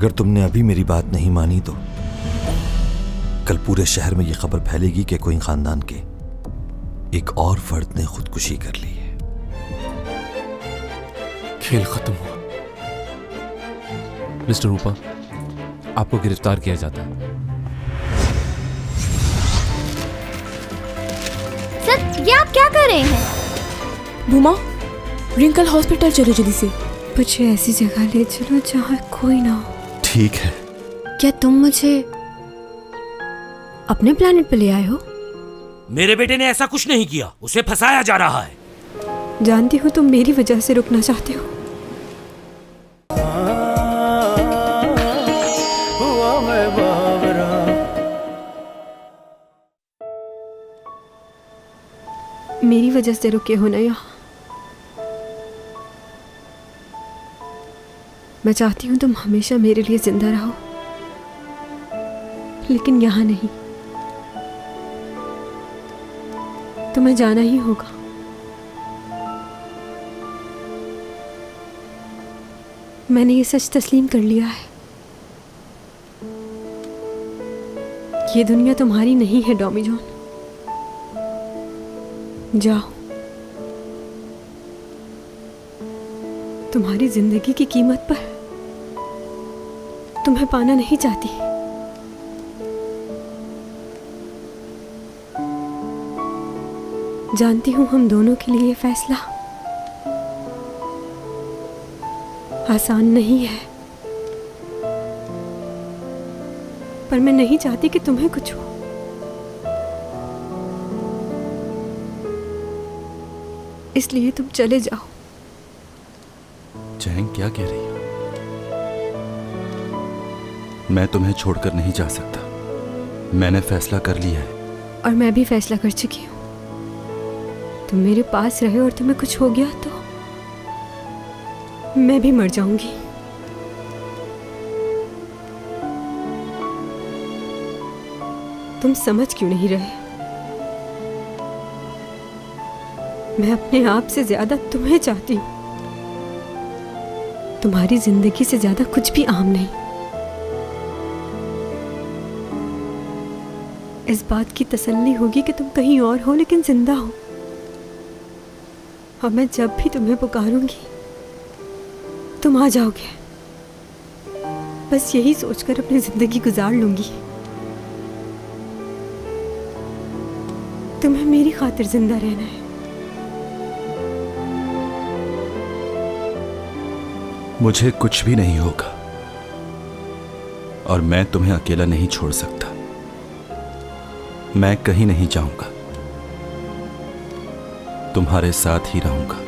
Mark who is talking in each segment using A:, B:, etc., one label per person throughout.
A: अगर तुमने अभी मेरी बात नहीं मानी तो कल पूरे शहर में ये खबर फैलेगी कि कोई खानदान के एक और फर्द ने खुदकुशी कर ली है।
B: खेल खत्म हुआ। मिस्टर रूपा, आपको गिरफ्तार किया जाता है।
C: सर, ये आप क्या कर रहे हैं?
D: बुमा, रिंकल हॉस्पिटल चलो जल्दी से।
C: मुझे ऐसी जगह ले चलो जहाँ कोई ना हो।
A: ठीक है।
C: क्या तुम मुझे अपने प्लेनेट पे ले आए हो?
E: मेरे बेटे ने ऐसा कुछ नहीं किया, उसे फंसाया जा रहा है।
C: जानती हो तुम मेरी वजह से रुकना चाहते हो। मेरी वजह से रुके हो ना यहाँ। मैं चाहती हूँ तुम हमेशा मेरे लिए जिंदा रहो, लेकिन यहाँ नहीं। तुम्हें जाना ही होगा। मैंने ये सच तस्लीम कर लिया है। ये दुनिया तुम्हारी नहीं है डॉमी जॉन। जाओ। तुम्हारी जिंदगी की कीमत पर तुम्हें पाना नहीं चाहती। जानती हूं हम दोनों के लिए ये फैसला आसान नहीं है, पर मैं नहीं चाहती कि तुम्हें कुछ हो। इसलिए तुम चले जाओ।
F: चैंग, क्या कह रही हो? मैं तुम्हें छोड़कर नहीं जा सकता। मैंने फैसला कर लिया है।
C: और मैं भी फैसला कर चुकी हूँ। तुम मेरे पास रहे और तुम्हें कुछ हो गया तो मैं भी मर जाऊंगी। तुम समझ क्यों नहीं रहे? मैं अपने आप से ज्यादा तुम्हें चाहती हूँ। तुम्हारी जिंदगी से ज्यादा कुछ भी अहम नहीं। इस बात की तसल्ली होगी कि तुम कहीं और हो लेकिन जिंदा हो। और मैं जब भी तुम्हें पुकारूंगी तुम आ जाओगे। बस यही सोचकर अपनी जिंदगी गुजार लूंगी। तुम्हें मेरी खातिर जिंदा रहना है।
F: मुझे कुछ भी नहीं होगा और मैं तुम्हें अकेला नहीं छोड़ सकता। मैं कहीं नहीं जाऊंगा, तुम्हारे साथ ही रहूंगा।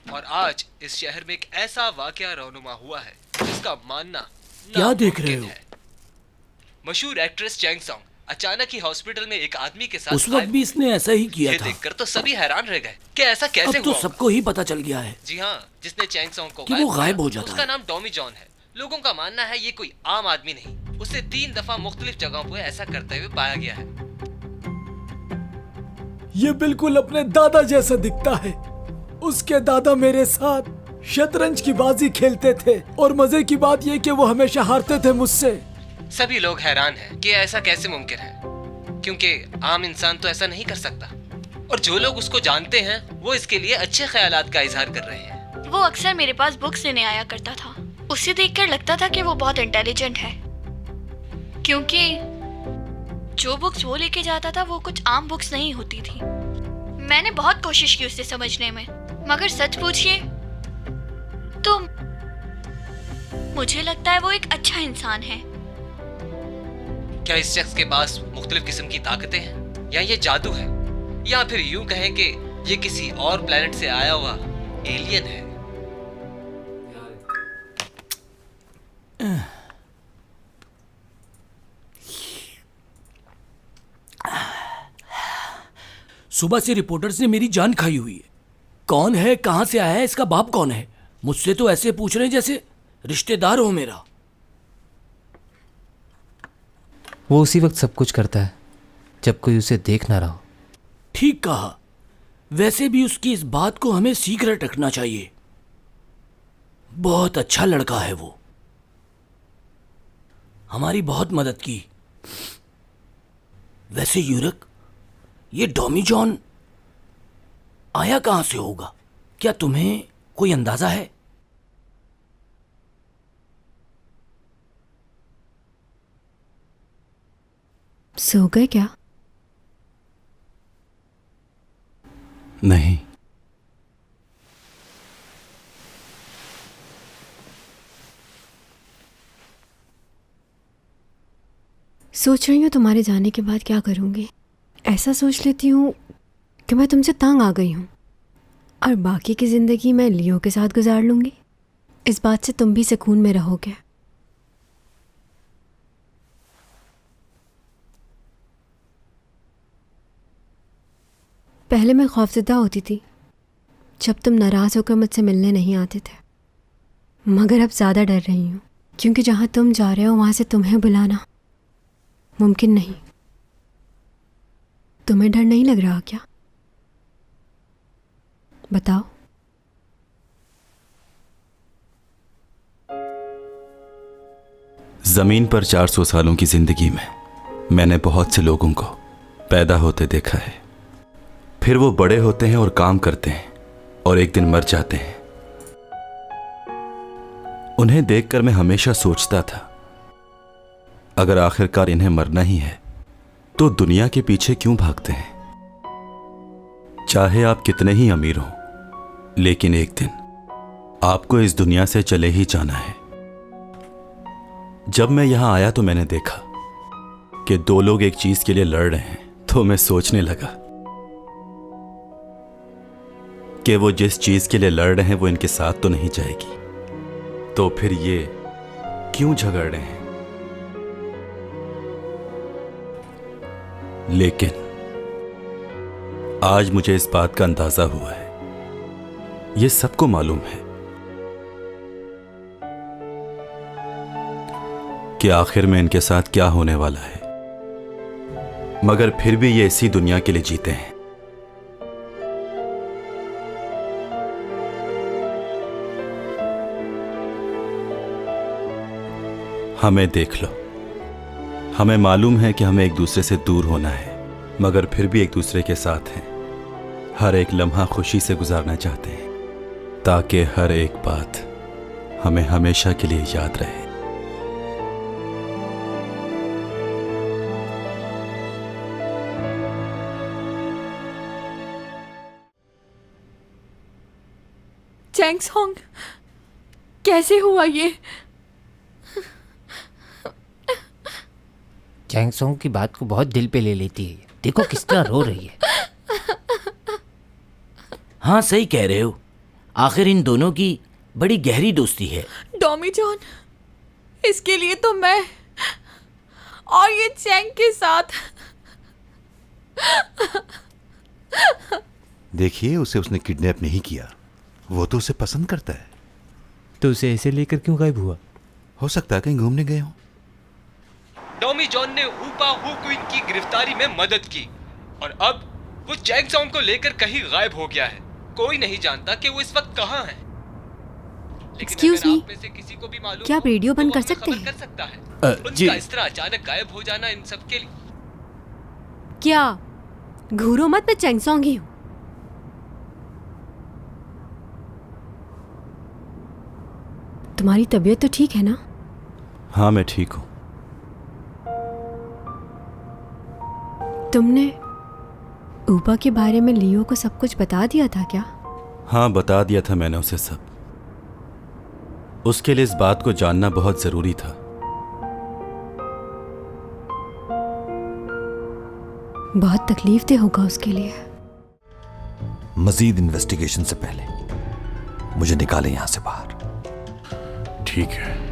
G: और आज इस शहर में एक ऐसा वाकया रौनुमा हुआ है जिसका मानना
E: क्या देख रहे हो?
G: मशहूर एक्ट्रेस चैंग सॉन्ग अचानक ही हॉस्पिटल में एक आदमी के साथ
E: उस वक्त भी इसने ऐसा ही किया
G: ये
E: था।
G: देखकर तो सभी हैरान रह गए कि ऐसा कैसे
E: अब तो
G: हुआ।
E: सबको ही पता चल गया है।
G: जी हाँ, जिसने चैंग सॉन्ग को
E: कि वो गायब हो जाता
G: उसका
E: है।
G: नाम डॉमी जॉन है। लोगों का मानना है ये कोई आम आदमी नहीं, उसे 3 दफा मुख्तलिफ जगहों पर ऐसा करते हुए पाया गया है।
H: ये बिल्कुल अपने दादा जैसा दिखता है। उसके दादा मेरे साथ शतरंज की बाजी खेलते थे और मजे की बात ये कि वो हमेशा हारते थे मुझसे।
G: सभी लोग हैरान हैं कि ऐसा कैसे मुमकिन है, क्योंकि आम इंसान तो ऐसा नहीं कर सकता। और जो लोग उसको जानते हैं वो इसके लिए अच्छे ख्यालात का इजहार कर रहे हैं।
I: वो अक्सर मेरे पास बुक्स लेने आया करता था। उसे देखकर लगता था कि वो बहुत इंटेलिजेंट है, क्योंकि जो बुक्स वो लेके जाता था वो कुछ आम बुक्स नहीं होती थी। मैंने बहुत कोशिश की उसे समझने में, मगर सच पूछिए तो मुझे लगता है वो एक अच्छा इंसान है।
G: क्या इस शख्स के पास मुख्तलिफ किस्म की ताकतें हैं, या ये जादू है, या फिर यूं कहें कि ये किसी और प्लेनेट से आया हुआ एलियन है?
E: सुबह से रिपोर्टर्स ने मेरी जान खाई हुई है। कौन है, कहां से आया है, इसका बाप कौन है? मुझसे तो ऐसे पूछ रहे हैं जैसे रिश्तेदार हो मेरा।
J: वो उसी वक्त सब कुछ करता है जब कोई उसे देख ना रहा हो।
E: ठीक कहा। वैसे भी उसकी इस बात को हमें सीक्रेट रखना चाहिए। बहुत अच्छा लड़का है वो, हमारी बहुत मदद की। वैसे यूरक, ये डॉमी जॉन आया कहां से होगा? क्या तुम्हें कोई अंदाजा है?
C: सो गए क्या?
F: नहीं।
C: सोच रही हूँ तुम्हारे जाने के बाद क्या करूँगी। ऐसा सोच लेती हूँ कि मैं तुमसे तंग आ गई हूँ और बाकी की ज़िंदगी मैं लियो के साथ गुजार लूँगी। इस बात से तुम भी सुकून में रहोगे। पहले मैं खौफज़दा होती थी जब तुम नाराज़ होकर मुझसे मिलने नहीं आते थे, मगर अब ज़्यादा डर रही हूँ क्योंकि जहाँ तुम जा रहे हो वहाँ से तुम्हें बुलाना मुमकिन नहीं। तुम्हें डर नहीं लग रहा क्या? बताओ।
F: जमीन पर 400 सालों की जिंदगी में मैंने बहुत से लोगों को पैदा होते देखा है, फिर वो बड़े होते हैं और काम करते हैं और एक दिन मर जाते हैं। उन्हें देखकर मैं हमेशा सोचता था, अगर आखिरकार इन्हें मरना ही है तो दुनिया के पीछे क्यों भागते हैं? चाहे आप कितने ही अमीर हों, लेकिन एक दिन आपको इस दुनिया से चले ही जाना है। जब मैं यहां आया तो मैंने देखा कि दो लोग एक चीज के लिए लड़ रहे हैं, तो मैं सोचने लगा कि वो जिस चीज के लिए लड़ रहे हैं वो इनके साथ तो नहीं जाएगी, तो फिर ये क्यों झगड़ रहे हैं? लेकिन आज मुझे इस बात का अंदाजा हुआ है, ये सबको मालूम है कि आखिर में इनके साथ क्या होने वाला है, मगर फिर भी ये इसी दुनिया के लिए जीते हैं। हमें देख लो, हमें मालूम है कि हमें एक दूसरे से दूर होना है, मगर फिर भी एक दूसरे के साथ हैं। हर एक लम्हा खुशी से गुजारना चाहते हैं ताकि हर एक बात हमें हमेशा के लिए याद रहे।
D: चैंग सॉन्ग, कैसे हुआ ये?
J: चैंग सोंग की बात को बहुत दिल पे ले लेती है। देखो किस तरह रो रही है।
E: हाँ सही कह रहे हो, आखिर इन दोनों की बड़ी गहरी दोस्ती है।
D: डॉमी जॉन, इसके लिए तो मैं और ये चैंग के साथ।
K: देखिए, उसे उसने किडनैप नहीं किया, वो तो उसे पसंद करता है।
B: तो उसे ऐसे लेकर क्यों गायब हुआ?
K: हो सकता है कहीं घूमने गए हो।
G: डॉमी जॉन ने हूपा हू क्वीन की गिरफ्तारी में मदद की और अब वो चैंग सॉन्ग को लेकर कहीं गायब हो गया है। कोई नहीं जानता कि वो इस वक्त कहाँ है।
C: Excuse me,
G: आप में से किसी को भी मालूम
C: क्या आप रेडियो बंद कर
G: तो वो
C: सकते
G: हमें
C: हैं?
G: खबर कर सकता है।
F: जी।
G: उनका इस तरह अचानक गायब हो जाना इन सब के लिए।
C: क्या घूरो मत, मैं चैंग सॉन्ग ही हूँ। तुम्हारी तबीयत तो ठीक है ना?
F: हाँ, मैं ठीक हूं।
C: तुमने ऊपा के बारे में लियो को सब कुछ बता दिया था क्या?
F: हाँ, बता दिया था मैंने उसे सब। उसके लिए इस बात को जानना बहुत जरूरी था।
C: बहुत तकलीफ होगा उसके लिए।
A: मजीद इन्वेस्टिगेशन से पहले मुझे निकालें यहां से बाहर।
K: ठीक है।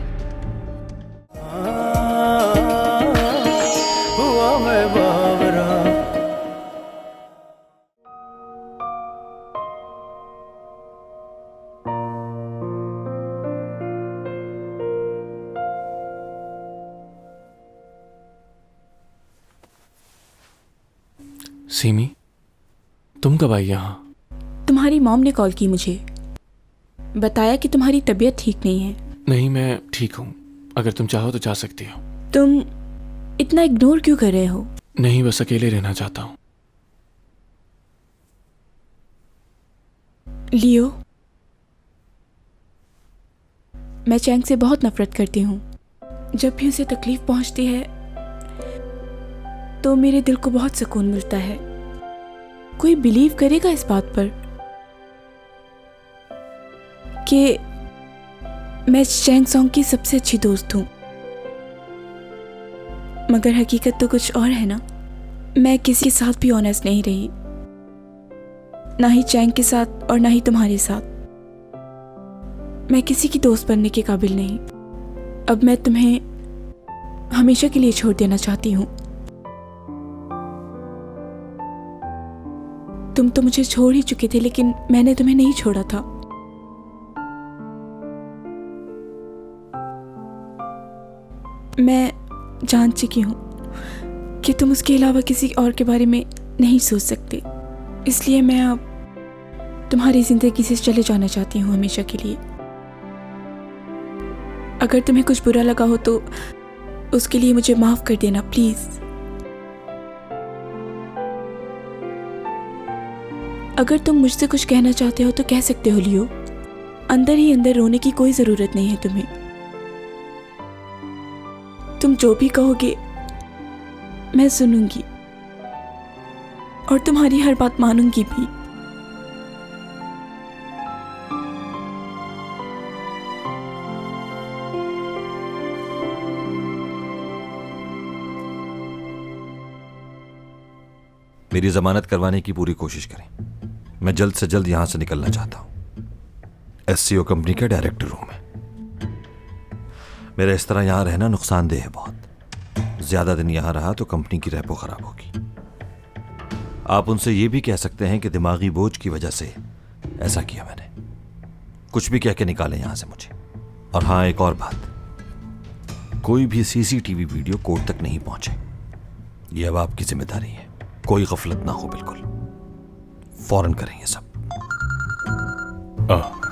B: सीमी,
L: तुम कब आई यहाँ?
D: तुम्हारी मॉम ने कॉल की मुझे, बताया कि तुम्हारी तबीयत ठीक नहीं है।
L: नहीं, मैं ठीक हूँ। अगर तुम चाहो तो जा सकती हो।
D: तुम इतना इग्नोर क्यों कर रहे हो?
L: नहीं, बस अकेले रहना चाहता हूँ।
D: लियो, मैं चैंग से बहुत नफरत करती हूँ। जब भी उसे तकलीफ पहुँचती है तो मेरे दिल को बहुत सुकून मिलता है। कोई बिलीव करेगा इस बात पर कि मैं चैंग सॉन्ग की सबसे अच्छी दोस्त हूँ, मगर हकीकत तो कुछ और है ना। मैं किसी के साथ भी ऑनेस्ट नहीं रही, ना ही चैंग के साथ और ना ही तुम्हारे साथ। मैं किसी की दोस्त बनने के काबिल नहीं। अब मैं तुम्हें हमेशा के लिए छोड़ देना चाहती हूँ। तुम तो मुझे छोड़ ही चुके थे, लेकिन मैंने तुम्हें नहीं छोड़ा था। मैं जान चुकी हूँ कि तुम उसके अलावा किसी और के बारे में नहीं सोच सकते, इसलिए मैं अब तुम्हारी जिंदगी से चले जाना चाहती हूँ हमेशा के लिए। अगर तुम्हें कुछ बुरा लगा हो तो उसके लिए मुझे माफ कर देना प्लीज। अगर तुम मुझसे कुछ कहना चाहते हो तो कह सकते हो लियो। अंदर ही अंदर रोने की कोई जरूरत नहीं है तुम्हें। तुम जो भी कहोगे मैं सुनूंगी और तुम्हारी हर बात मानूंगी भी।
A: मेरी जमानत करवाने की पूरी कोशिश करें। मैं जल्द से जल्द यहां से निकलना चाहता हूं। एससीओ कंपनी के डायरेक्टर हूं मैं। मेरा इस तरह यहां रहना नुकसानदेह है बहुत। ज्यादा दिन यहां रहा तो कंपनी की रेपो खराब होगी। आप उनसे यह भी कह सकते हैं कि दिमागी बोझ की वजह से ऐसा किया मैंने। कुछ भी कह के निकालें यहां से मुझे। और हां, एक और बात, कोई भी सीसीटीवी वीडियो कोर्ट तक नहीं पहुंचे। यह अब आपकी जिम्मेदारी है। कोई गफलत ना हो, बिल्कुल फौरन करें ये सब।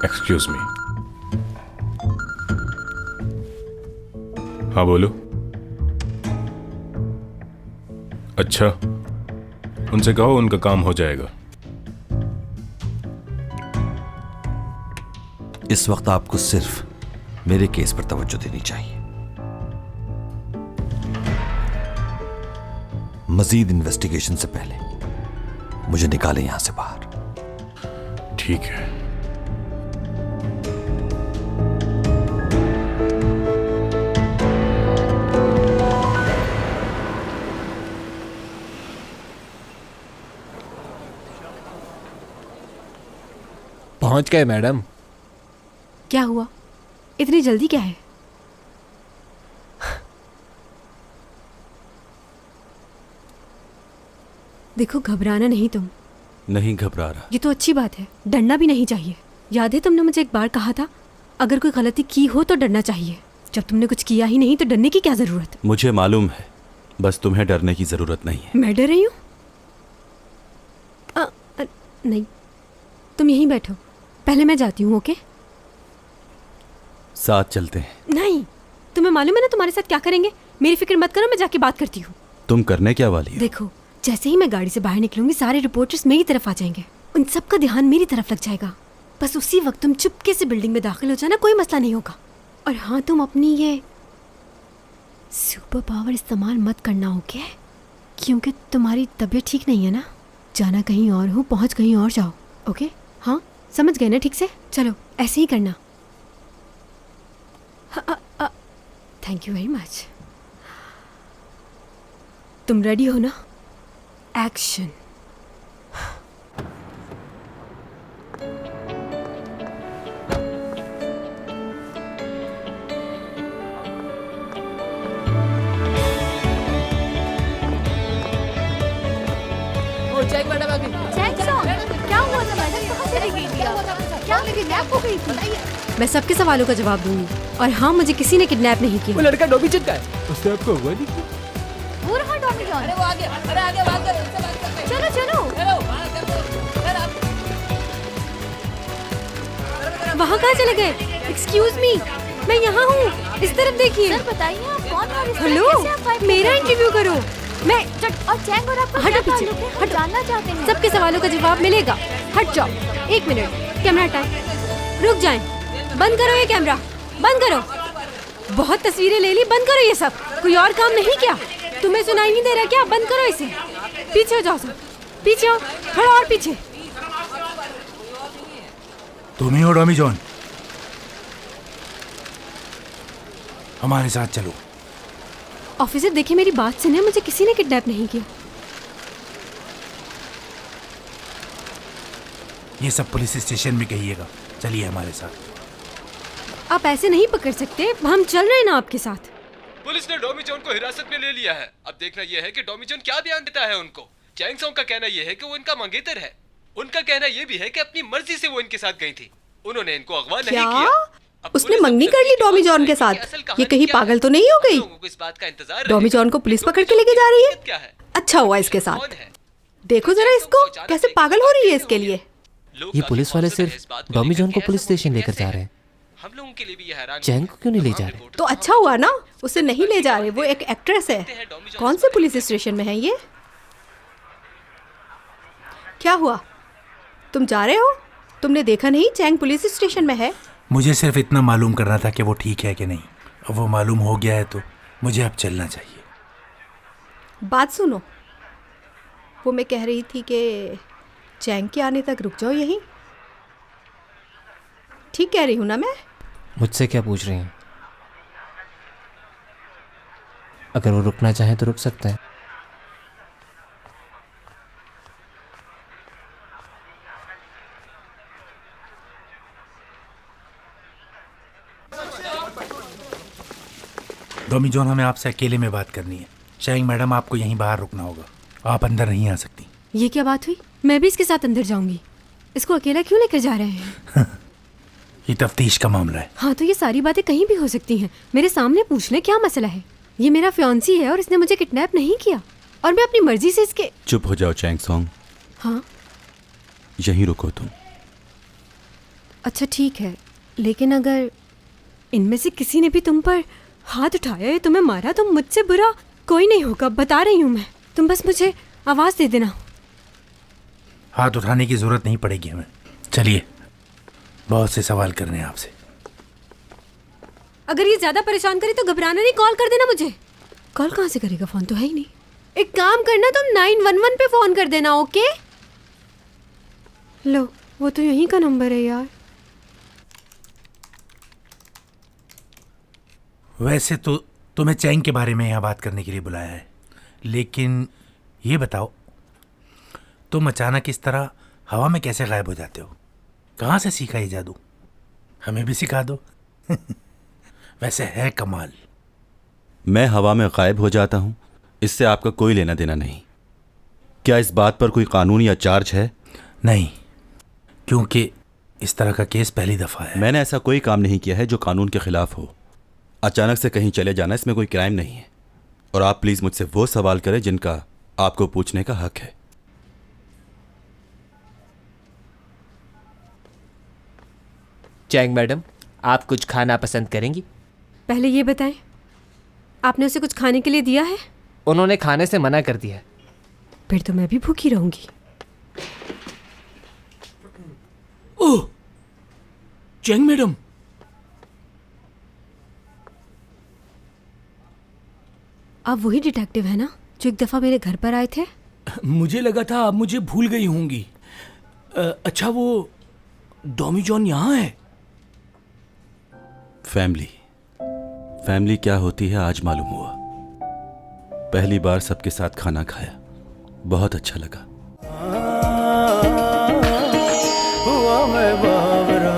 M: Excuse me. हाँ बोलो। अच्छा, उनसे कहो उनका काम हो जाएगा।
A: इस वक्त आपको सिर्फ मेरे केस पर तवज्जो देनी चाहिए। मजीद इन्वेस्टिगेशन से पहले मुझे निकालें यहां से बाहर।
M: ठीक है।
B: पहुंच गए मैडम।
C: क्या हुआ? इतनी जल्दी क्या है? देखो, घबराना नहीं तुम।
F: नहीं घबरा रहा।
C: ये तो अच्छी बात है। डरना भी नहीं चाहिए। याद है तुमने मुझे एक बार कहा था, अगर कोई गलती की हो तो डरना चाहिए। जब तुमने कुछ किया ही नहीं तो डरने की क्या जरूरत?
F: मुझे मालूम है, बस तुम्हें डरने की जरूरत नहीं है।
C: मैं डर रही हूँ? नहीं, तुम यहीं बैठो, पहले मैं जाती हूँ। ओके?
F: साथ चलते हैं।
C: नहीं, तुम्हें मालूम है ना तुम्हारे साथ क्या करेंगे। मेरी फिक्र मत करो, मैं जाके बात करती हूँ।
F: तुम करने क्या वाली हो?
C: देखो, जैसे ही मैं गाड़ी से बाहर निकलूंगी सारे रिपोर्टर्स मेरी तरफ आ जाएंगे। उन सबका ध्यान मेरी तरफ लग जाएगा। बस उसी वक्त तुम चुपके से बिल्डिंग में दाखिल हो जाना, कोई मसला नहीं होगा। और हाँ, तुम अपनी ये सुपर पावर इस्तेमाल मत करना, ओके? क्योंकि तुम्हारी तबीयत ठीक नहीं है ना। जाना कहीं और हो, पहुंच कहीं और जाओ। ओके? हाँ, समझ गए ना ठीक से? चलो ऐसे ही करना। Thank you very much. तुम रेडी हो ना? एक्शन।
D: क्या हुआ था मैडम? कहाँ चली गई थी आप? क्या किडनैप हो गई थी?
C: मैं सबके सवालों का जवाब दूंगी। और हाँ, मुझे किसी ने किडनैप नहीं किया।
B: वो लड़का डॉबी चिट का है, उसने आपको हुआ नहीं
D: वो रहा टॉमी जॉन। अरे वो आगे, अरे आगे बात करो, उससे बात करते हैं। चलो चलो।
C: वहाँ कहाँ चले गए? एक्सक्यूज मी, मैं यहाँ हूँ, इस तरफ देखिए।
I: सर बताइए आप कौन और इस
C: हेलो,
I: तरह कैसे आप फाइट
C: मेरा
I: कर रहे हैं?
C: इंटरव्यू करो। मैं
I: और चैंग और आपका
C: हटो
I: क्या
C: पीछे,
I: ताल्लुक है? हम
C: हटो।
I: जानना चाहते हैं।
C: सबके सवालों का जवाब मिलेगा। हट जाओ, 1 मिनट, कैमरा टाइम। रुक जाएं, बंद करो ये कैमरा, बंद करो। बहुत तस्वीरें ले ली, बंद करो ये सब। कोई और काम नहीं क्या? तुम्हें सुनाई नहीं दे रहा क्या? बंद करो इसे। पीछे हो जाओ सब, पीछे हो, थोड़ा और पीछे।
N: तुम ही हो डॉमी जॉन? हमारे साथ चलो।
C: ऑफिसर देखिए, मेरी बात सुने, मुझे किसी ने किडनैप नहीं किया।
N: ये सब पुलिस स्टेशन में कहिएगा। चलिए हमारे साथ।
C: आप ऐसे नहीं पकड़ सकते, हम चल रहे हैं ना आपके साथ।
G: पुलिस ने डॉमी जॉन को हिरासत में ले लिया है। अब देखना यह है कि डॉमी जॉन क्या बयान देता है उनको। चैंग सॉन्ग का कहना यह है कि वो इनका मंगेतर है। उनका कहना यह भी है कि अपनी मर्जी से वो इनके साथ गई थी, उन्होंने इनको अगवा नहीं किया।
O: उसने मंगनी कर ली डॉमी जॉन के साथ। ये कहीं पागल तो नहीं हो गई?
G: इस बात का इंतजार
O: डॉमी जॉन को पुलिस पकड़ के लेके जा रही है। अच्छा हुआ इसके साथ। देखो जरा इसको, कैसे पागल हो रही है इसके लिए।
J: ये पुलिस वाले सिर्फ डॉमी जॉन को पुलिस स्टेशन लेकर जा रहे हैं,
G: हम लोगों के लिए भी यह हैरान
J: चैंग को क्यों नहीं ले जा रहे?
O: तो अच्छा हुआ ना, उसे नहीं ले जा रहे। वो एक एक्ट्रेस है। कौन से पुलिस स्टेशन में है ये? क्या हुआ, तुम जा रहे हो? तुमने देखा नहीं चैंग पुलिस स्टेशन में है?
N: मुझे सिर्फ इतना मालूम करना था कि वो ठीक है कि नहीं। अब वो मालूम हो गया है तो मुझे अब चलना चाहिए।
O: बात सुनो, वो मैं कह रही थी कि चैंग के आने तक रुक जाओ यहीं। ठीक कह रही हूँ ना मैं?
J: मुझसे क्या पूछ रही हैं? अगर वो रुकना चाहे तो रुक सकता है।
N: डॉमी जॉन, हमें आपसे अकेले में बात करनी है। चैंग मैडम, आपको यहीं बाहर रुकना होगा, आप अंदर नहीं आ सकती।
C: ये क्या बात हुई? मैं भी इसके साथ अंदर जाऊंगी। इसको अकेला क्यों लेकर जा रहे हैं?
N: ये तफ्तीश का मामला है।
C: हाँ तो ये सारी बातें कहीं भी हो सकती हैं। मेरे सामने पूछ ले, क्या मसला है? ये मेरा फियांसी है और इसने मुझे किडनैप नहीं किया, और मैं अपनी मर्जी से इसके।
F: चुप हो जाओ चैंग सॉन्ग।
C: हाँ
F: यहीं रुको तुम।
C: अच्छा ठीक है, लेकिन अगर इनमें से किसी ने भी तुम पर हाथ उठाया या तुम्हें मारा तो मुझसे बुरा कोई नहीं होगा, बता रही हूँ मैं। तुम बस मुझे आवाज़ दे देना।
N: हाथ उठाने की जरूरत नहीं पड़ेगी हमें। चलिए, बहुत से सवाल करने हैं आपसे।
C: अगर ये ज्यादा परेशान करे तो घबराना नहीं, कॉल कर देना मुझे। कॉल कहाँ से करेगा? फोन तो है ही नहीं। एक काम करना, तुम 911 पे फोन कर देना, ओके? लो, वो तो यहीं का नंबर है यार।
N: वैसे तो तुम्हें चैंग के बारे में यहाँ बात करने के लिए बुलाया है, लेकिन ये बताओ, तुम अचानक इस तरह हवा में कैसे गायब हो जाते हो? कहाँ से सीखा ये जादू? हमें भी सिखा दो। वैसे है कमाल।
F: मैं हवा में गायब हो जाता हूँ, इससे आपका कोई लेना देना नहीं। क्या इस बात पर कोई कानून या चार्ज है?
N: नहीं, क्योंकि इस तरह का केस पहली दफा है।
F: मैंने ऐसा कोई काम नहीं किया है जो कानून के खिलाफ हो। अचानक से कहीं चले जाना, इसमें कोई क्राइम नहीं है। और आप प्लीज मुझसे वो सवाल करें जिनका आपको पूछने का हक है।
J: चैंग मैडम, आप कुछ खाना पसंद करेंगी?
C: पहले ये बताएं, आपने उसे कुछ खाने के लिए दिया है?
J: उन्होंने खाने से मना कर दिया।
C: फिर तो मैं भी भूखी रहूंगी।
E: ओह, चैंग मैडम,
C: आप वही डिटेक्टिव है ना जो एक दफा मेरे घर पर आए थे?
E: मुझे लगा था आप मुझे भूल गई होंगी। अच्छा, वो डॉमी जॉन यहाँ है?
F: फैमिली क्या होती है आज मालूम हुआ। पहली बार सबके साथ खाना खाया, बहुत अच्छा लगा।
H: हुआ मैं बावरा।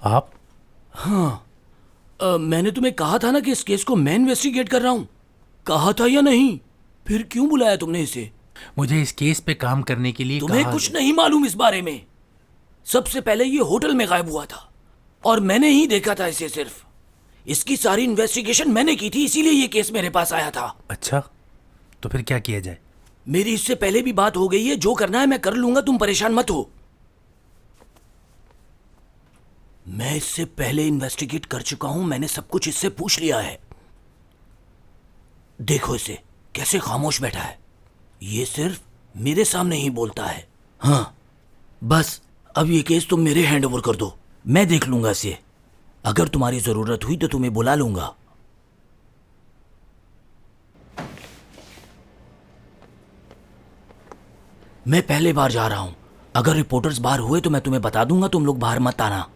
N: आप?
E: हाँ, मैंने तुम्हें कहा था ना कि इस केस को मैं इन्वेस्टिगेट कर रहा हूँ। कहा था या नहीं? फिर क्यों बुलाया तुमने इसे?
N: मुझे इस केस पे काम करने के लिए
E: तुम्हें कुछ नहीं मालूम इस बारे में। सबसे पहले ये होटल में गायब हुआ था और मैंने ही देखा था इसे। सिर्फ इसकी सारी इन्वेस्टिगेशन मैंने की थी, इसीलिए ये केस मेरे पास आया था।
N: अच्छा, तो फिर क्या किया जाए?
E: मेरी इससे पहले भी बात हो गई है, जो करना है मैं कर लूंगा, तुम परेशान मत हो। मैं इससे पहले इन्वेस्टिगेट कर चुका हूं, मैंने सब कुछ इससे पूछ लिया है। देखो इसे कैसे खामोश बैठा है, ये सिर्फ मेरे सामने ही बोलता है। हाँ बस अब ये केस तुम मेरे हैंड ओवर कर दो, मैं देख लूंगा इसे। अगर तुम्हारी जरूरत हुई तो तुम्हें बुला लूंगा। मैं पहले बार जा रहा हूं, अगर रिपोर्टर्स बाहर हुए तो मैं तुम्हें बता दूंगा, तुम लोग बाहर मत आना।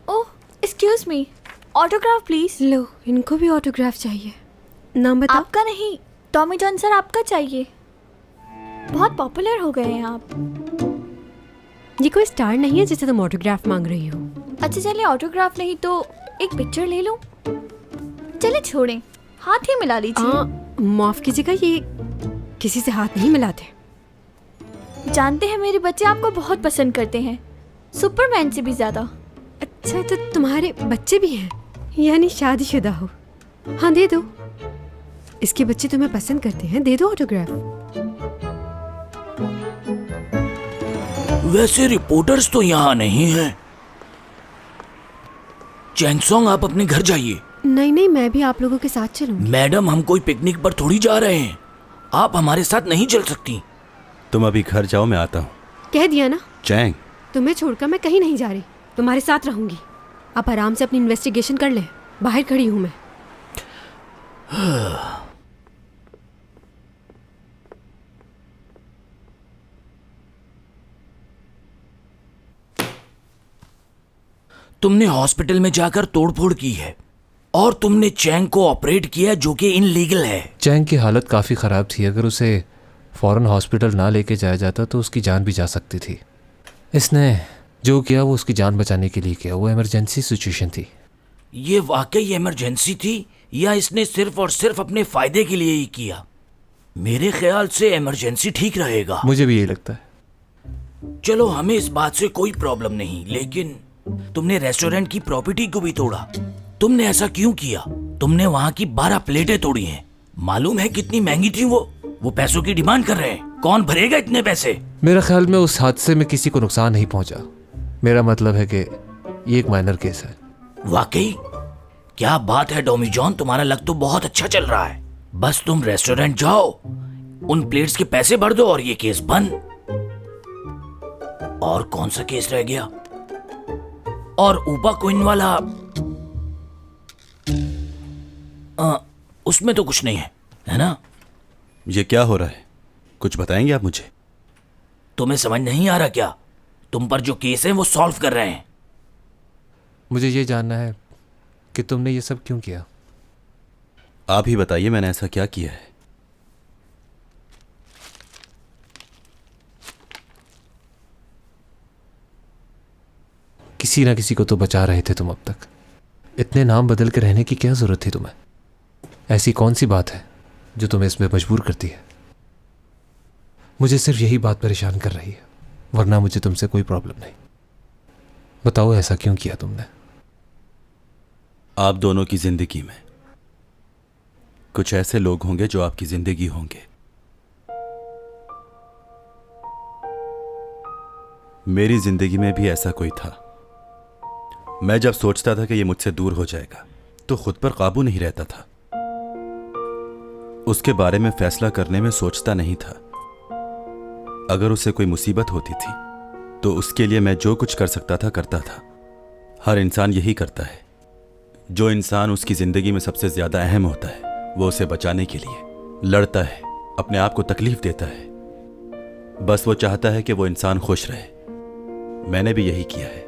I: Oh excuse me, autograph please.
C: लो, इनको भी ऑटोग्राफ चाहिए। नाम बताओ।
I: आपका नहीं, टॉमी जॉन सर आपका चाहिए। बहुत पॉपुलर हो गए हैं आप।
C: ये कोई स्टार नहीं है जिसे तुम ऑटोग्राफ मांग रही हो।
I: अच्छा चलिए, ऑटोग्राफ नहीं तो एक पिक्चर ले लूं। चले छोड़ें, हाथ ही मिला लीजिए।
C: माफ कीजिएगा, ये किसी से हाथ नहीं मिलाते।
I: जानते हैं मेरे बच्चे आपको बहुत पसंद करते हैं, सुपरमैन से भी ज्यादा।
C: अच्छा तो तुम्हारे बच्चे भी हैं, यानी शादीशुदा हो। हाँ दे दो, इसके बच्चे तुम्हें पसंद करते हैं, दे दो ऑटोग्राफ।
E: वैसे रिपोर्टर्स तो यहाँ नहीं हैं। चैंगसोंग आप अपने घर जाइए।
C: नहीं नहीं, मैं भी आप लोगों के साथ चलूंगी।
E: मैडम हम कोई पिकनिक पर थोड़ी जा रहे हैं, आप हमारे साथ नहीं चल सकती।
F: तुम अभी घर जाओ, मैं आता हूँ।
C: कह दिया ना,
F: चैंग
C: तुम्हें छोड़कर मैं कहीं नहीं जा रही, तुम्हारे साथ रहूंगी। आप आराम से अपनी इन्वेस्टिगेशन कर लें, बाहर खड़ी हूँ मैं।
E: तुमने हॉस्पिटल में जाकर तोड़फोड़ की है और तुमने चैंग को ऑपरेट किया जो कि इनलीगल है।
B: चैंग की हालत काफ़ी ख़राब थी, अगर उसे फ़ौरन हॉस्पिटल ना लेके जाया जाता तो उसकी जान भी जा सकती थी। इसने जो किया वो उसकी जान बचाने के लिए किया, वो इमरजेंसी सिचुएशन थी।
E: ये वाकई इमरजेंसी थी या इसने सिर्फ और सिर्फ अपने फ़ायदे के लिए ही किया? मेरे ख्याल से इमरजेंसी ठीक रहेगा।
B: मुझे भी यही लगता है।
E: चलो हमें इस बात से कोई प्रॉब्लम नहीं, लेकिन तुमने रेस्टोरेंट की प्रॉपर्टी को भी तोड़ा। तुमने ऐसा क्यों किया? तुमने वहाँ की 12 प्लेटें तोड़ी हैं। मालूम है कितनी महंगी थी वो पैसों की डिमांड कर रहे हैं। कौन भरेगा इतने पैसे?
B: मेरा ख्याल में उस हादसे में किसी को नुकसान नहीं पहुंचा। मेरा मतलब है कि ये एक माइनर केस है।
E: वाकई? क्या बात है डॉमी जॉन, तुम्हारा लक तो बहुत अच्छा चल रहा है। बस तुम रेस्टोरेंट जाओ, उन प्लेट्स के पैसे भर दो और ये केस बंद। और कौन सा केस रह गया? और ऊपा कोइन वाला, उसमें तो कुछ नहीं है ना?
F: ये क्या हो रहा है, कुछ बताएंगे आप मुझे?
E: तुम्हें समझ नहीं आ रहा क्या? तुम पर जो केस है वो सॉल्व कर रहे हैं।
B: मुझे ये जानना है कि तुमने ये सब क्यों किया।
F: आप ही बताइए, मैंने ऐसा क्या किया है?
B: किसी ना किसी को तो बचा रहे थे तुम अब तक। इतने नाम बदल के रहने की क्या जरूरत थी तुम्हें? ऐसी कौन सी बात है जो तुम्हें इसमें मजबूर करती है? मुझे सिर्फ यही बात परेशान कर रही है, वरना मुझे तुमसे कोई प्रॉब्लम नहीं। बताओ ऐसा क्यों किया तुमने?
F: आप दोनों की जिंदगी में कुछ ऐसे लोग होंगे जो आपकी जिंदगी होंगे। मेरी जिंदगी में भी ऐसा कोई था। मैं जब सोचता था कि ये मुझसे दूर हो जाएगा तो खुद पर काबू नहीं रहता था। उसके बारे में फैसला करने में सोचता नहीं था। अगर उसे कोई मुसीबत होती थी तो उसके लिए मैं जो कुछ कर सकता था करता था। हर इंसान यही करता है। जो इंसान उसकी जिंदगी में सबसे ज्यादा अहम होता है वो उसे बचाने के लिए लड़ता है, अपने आप को तकलीफ देता है। बस वो चाहता है कि वो इंसान खुश रहे। मैंने भी यही किया है।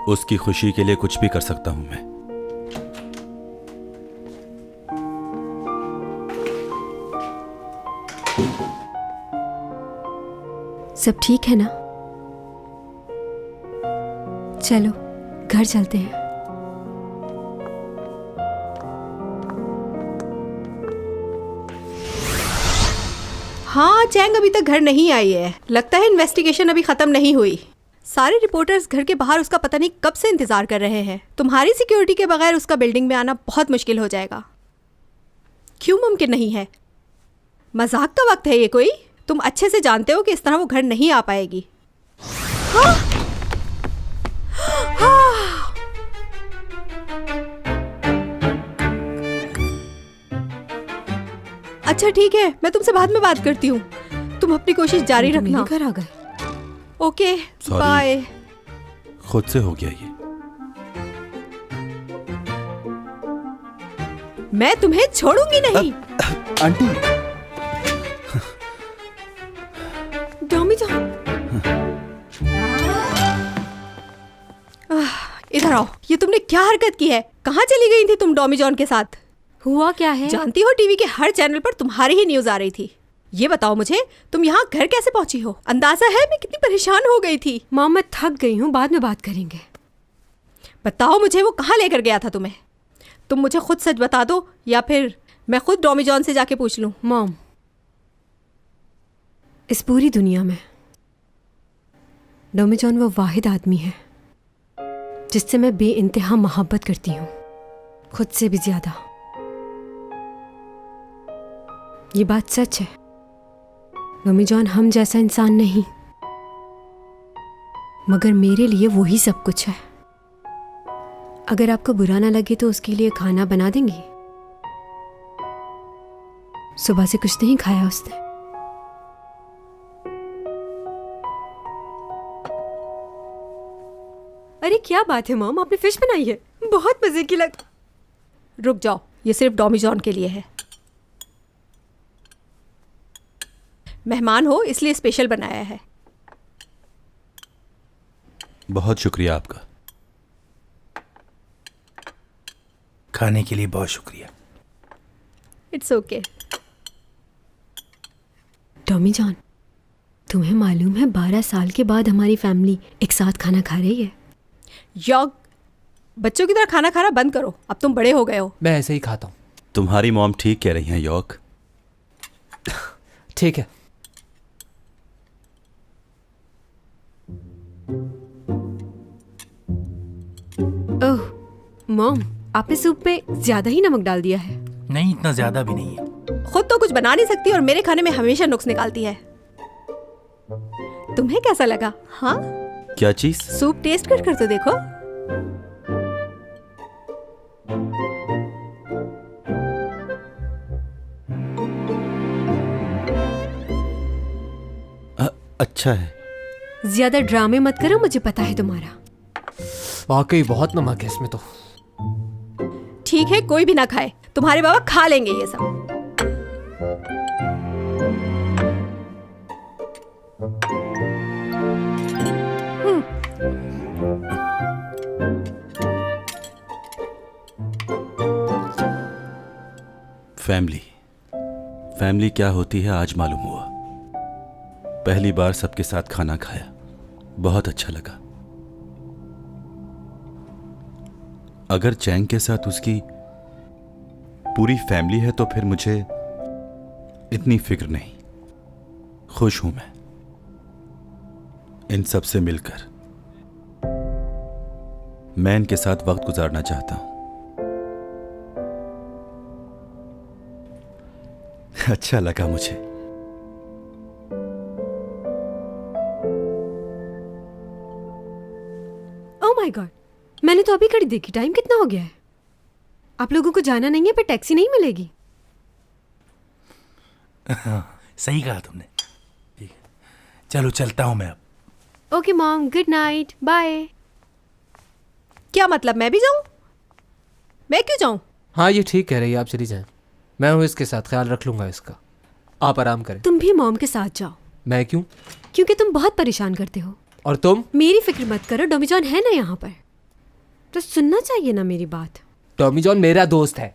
F: उसकी खुशी के लिए कुछ भी कर सकता हूं मैं।
C: सब ठीक है ना? चलो घर चलते हैं।
O: हाँ, चैंग अभी तक घर नहीं आई है। लगता है इन्वेस्टिगेशन अभी खत्म नहीं हुई। सारे रिपोर्टर्स घर के बाहर उसका पता नहीं कब से इंतजार कर रहे हैं। तुम्हारी सिक्योरिटी के बगैर उसका बिल्डिंग में आना बहुत मुश्किल हो जाएगा। क्यों मुमकिन नहीं है? मजाक का वक्त है ये कोई? तुम अच्छे से जानते हो कि इस तरह वो घर नहीं आ पाएगी। हाँ? हाँ। अच्छा ठीक है, मैं तुमसे बाद में बात करती हूँ। तुम अपनी कोशिश जारी रखना।
C: घर आ गए।
O: Okay,
F: Sorry.
O: बाय।
F: खुद से हो गया ये।
O: मैं तुम्हें छोड़ूंगी नहीं।
F: आंटी।
O: डॉमी जान, इधर आओ। ये तुमने क्या हरकत की है? कहाँ चली गई थी तुम डॉमी जॉन के साथ?
C: हुआ क्या है?
O: जानती हो टीवी के हर चैनल पर तुम्हारी ही न्यूज आ रही थी। ये बताओ मुझे, तुम यहाँ घर कैसे पहुंची हो? अंदाजा है मैं कितनी परेशान हो गई थी।
C: मॉम, मैं थक गई हूँ, बाद में बात करेंगे।
O: बताओ मुझे, वो कहाँ लेकर गया था तुम्हें? तुम मुझे खुद सच बता दो या फिर मैं खुद डॉमी जॉन से जाके पूछ लूँ।
C: मॉम, इस पूरी दुनिया में डॉमी जॉन वो वाहिद आदमी है जिससे मैं बेइंतहा मोहब्बत करती हूँ, खुद से भी ज्यादा। ये बात सच है। डॉमी जॉन हम जैसा इंसान नहीं, मगर मेरे लिए वो ही सब कुछ है। अगर आपको बुरा ना लगे तो उसके लिए खाना बना देंगी? सुबह से कुछ नहीं खाया उसने। अरे क्या बात है मॉम, आपने फिश बनाई है, बहुत मजे की लग।
O: रुक जाओ, ये सिर्फ डॉमी जॉन के लिए है। मेहमान हो इसलिए स्पेशल बनाया है।
F: बहुत शुक्रिया आपका।
N: खाने के लिए बहुत शुक्रिया।
O: It's okay.
C: टॉमी जॉन, तुम्हें मालूम है 12 साल के बाद हमारी फैमिली एक साथ खाना खा रही है।
O: यॉग, बच्चों की तरह खाना खाना बंद करो, अब तुम बड़े हो गए हो।
B: मैं ऐसे ही खाता हूँ।
F: तुम्हारी मॉम ठीक कह रही हैं यॉक।
B: ठीक है।
C: ओह मॉम, आपने सूप पे ज्यादा ही नमक डाल दिया है।
N: नहीं, इतना ज्यादा भी नहीं है।
O: खुद तो कुछ बना नहीं सकती और मेरे खाने में हमेशा नुक्स निकालती है। तुम्हें कैसा लगा? हाँ,
F: क्या चीज?
O: सूप टेस्ट कर तो देखो।
F: अच्छा है।
C: ज्यादा ड्रामे मत करो, मुझे पता है तुम्हारा।
B: वाकई बहुत नमक है इसमें तो।
O: ठीक है, कोई भी ना खाए, तुम्हारे बाबा खा लेंगे ये सब।
F: फैमिली क्या होती है आज मालूम हुआ। पहली बार सबके साथ खाना खाया, बहुत अच्छा लगा। अगर चैंग के साथ उसकी पूरी फैमिली है तो फिर मुझे इतनी फिक्र नहीं। खुश हूं मैं इन सब से मिलकर। मैं इनके साथ वक्त गुजारना चाहता हूं। अच्छा लगा मुझे।
C: ओह माय गॉड, मैंने तो अभी घड़ी देखी, टाइम कितना हो गया है? आप लोगों को जाना नहीं है, पर टैक्सी नहीं मिलेगी।
N: सही कहा तुमने। ठीक है, चलो चलता हूं मैं अब।
C: Okay mom, good night, bye.
O: क्या मतलब, मैं भी जाऊं? मैं क्यों जाऊं?
B: हाँ, ये ठीक कह रही है, आप चली जाएं। मैं हूँ इसके साथ, ख्याल रख लूंगा इसका। आप आराम करें।
C: तुम भी मॉम के साथ जाओ।
B: मैं क्यों?
C: क्योंकि तुम बहुत परेशान करते हो।
B: और तुम?
C: मेरी फिक्र मत करो, डॉमी जॉन है ना यहाँ पर, तो सुनना चाहिए ना मेरी बात।
B: टॉमी जॉन मेरा दोस्त है।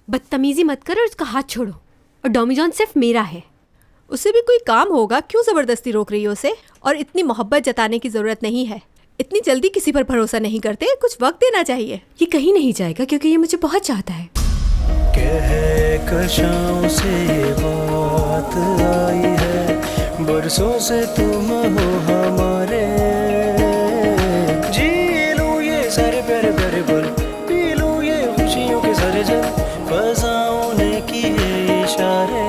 C: बदतमीजी मत करो और उसका हाथ छोड़ो। और डॉमी जॉन सिर्फ मेरा है।
O: उसे भी कोई काम होगा, क्यों जबरदस्ती रोक रही हो उसे? और इतनी मोहब्बत जताने की जरूरत नहीं है। इतनी जल्दी किसी पर भरोसा नहीं करते, कुछ वक्त देना चाहिए।
C: ये कहीं नहीं जाएगा क्योंकि ये मुझे बहुत चाहता है।
H: कहकशां से बात
P: रात आई है, बरसों से तुम हो हमारे। जी लूं ये सारे प्यारे प्यारे पल, पी लूं ये खुशियों के सारे जल, फज़ाओं ने किए इशारे।